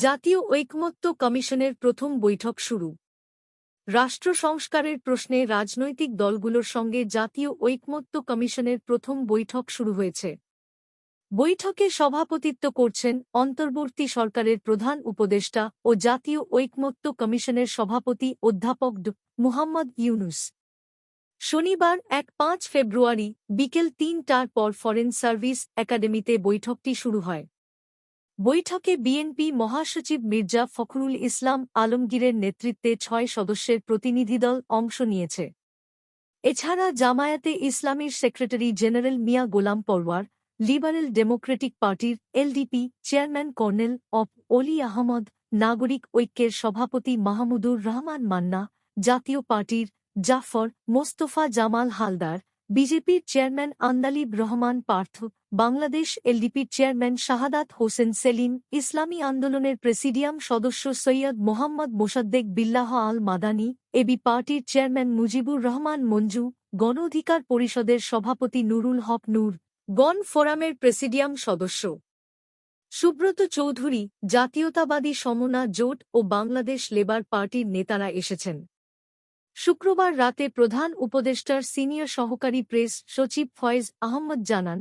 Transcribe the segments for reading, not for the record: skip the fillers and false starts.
জাতীয় ঐকমত্য কমিশনের প্রথম বৈঠক শুরু। রাষ্ট্র সংস্কারের প্রশ্নে রাজনৈতিক দলগুলোর সঙ্গে জাতীয় ঐকমত্য কমিশনের প্রথম বৈঠক শুরু হয়েছে। বৈঠকে সভাপতিত্ব করছেন অন্তর্বর্তী সরকারের প্রধান উপদেষ্টা ও জাতীয় ঐকমত্য কমিশনের সভাপতি অধ্যাপক মুহাম্মদ ইউনুস। শনিবার ১-৫ ফেব্রুয়ারি বিকেল ৩টার পর ফরেন সার্ভিস একাডেমিতে বৈঠকটি শুরু হয়। বৈঠকে বিএনপি মহাসচিব মির্জা ফখরুল ইসলাম আলমগীরের নেতৃত্বে ৬ সদস্যের প্রতিনিধিদল অংশ নিয়েছে। এছাড়া জামায়াতে ইসলামীর সেক্রেটারি জেনারেল মিয়া গোলাম পরওয়ার, লিবারেল ডেমোক্রেটিক পার্টির এলডিপি চেয়ারম্যান কর্নেল অফ অলি আহমদ, নাগরিক ঐক্যের সভাপতি মাহমুদুর রহমান মান্না, জাতীয় পার্টির জাফর মোস্তফা জামাল হালদার, বিজেপির চেয়ারম্যান আন্দালিব রহমান পার্থ, বাংলাদেশ এলডিপির চেয়ারম্যান শাহাদাত হোসেন সেলিম, ইসলামী আন্দোলনের প্রেসিডিয়াম সদস্য সৈয়দ মোহাম্মদ মোসাদ্দেক বিল্লাহ আল মাদানী, এবি পার্টির চেয়ারম্যান মুজিবুর রহমান মঞ্জু, গণ অধিকার পরিষদের সভাপতি নুরুল হক নূর, গণ ফোরামের প্রেসিডিয়াম সদস্য সুব্রত চৌধুরী, জাতীয়তাবাদী সমমনা জোট ও বাংলাদেশ লেবার পার্টির নেতারা এসেছেন। শুক্রবার রাতে প্রধান উপদেষ্টার সিনিয়র সহকারী প্রেস সচিব ফয়েজ আহমদ জানান,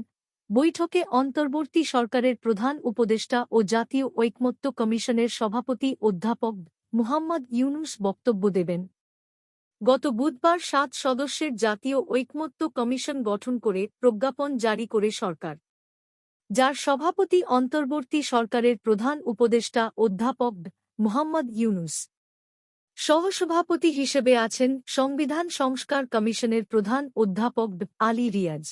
বৈঠকে অন্তর্বর্তী সরকারের প্রধান উপদেষ্টা ও জাতীয় ঐকমত্য কমিশনের সভাপতি অধ্যাপক মুহাম্মদ ইউনুস বক্তব্য দেবেন। গত বুধবার ৭ সদস্যের জাতীয় ঐকমত্য কমিশন গঠন করে প্রজ্ঞাপন জারি করে সরকার, যার সভাপতি অন্তর্বর্তী সরকারের প্রধান উপদেষ্টা অধ্যাপক মুহাম্মদ ইউনুস। সহসভাপতি হিসেবে আছেন সংবিধান সংস্কার কমিশনের প্রধান অধ্যাপক আলী রিয়াজ।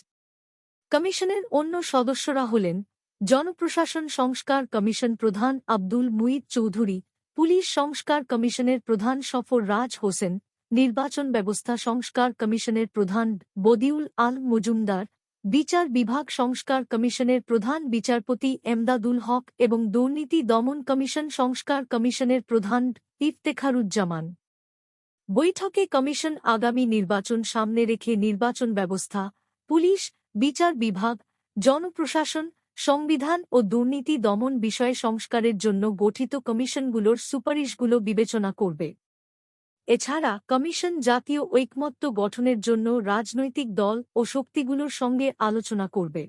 কমিশনের অন্য সদস্যরা হলেন জনপ্রশাসন সংস্কার কমিশন প্রধান আব্দুল মুঈদ চৌধুরী, পুলিশ সংস্কার কমিশনের প্রধান সফর রাজ হোসেন, নির্বাচন ব্যবস্থা সংস্কার কমিশনের প্রধান বদিউল আল মজুমদার, বিচার বিভাগ সংস্কার কমিশনের প্রধান বিচারপতি এমদাদুল হক এবং দুর্নীতি দমন কমিশন সংস্কার কমিশনের প্রধান ইফতেখারুজ্জামান। বৈঠকে কমিশন আগামী নির্বাচন সামনে রেখে নির্বাচন ব্যবস্থা, পুলিশ, বিচার বিভাগ, জনপ্রশাসন, সংবিধান ও দুর্নীতি দমন বিষয়ে সংস্কারের জন্য গঠিত কমিশনগুলোর সুপারিশগুলো বিবেচনা করবে। এছাড়া কমিশন জাতীয় ঐকমত্য গঠনের জন্য রাজনৈতিক দল ও শক্তিগুলোর সঙ্গে আলোচনা করবে।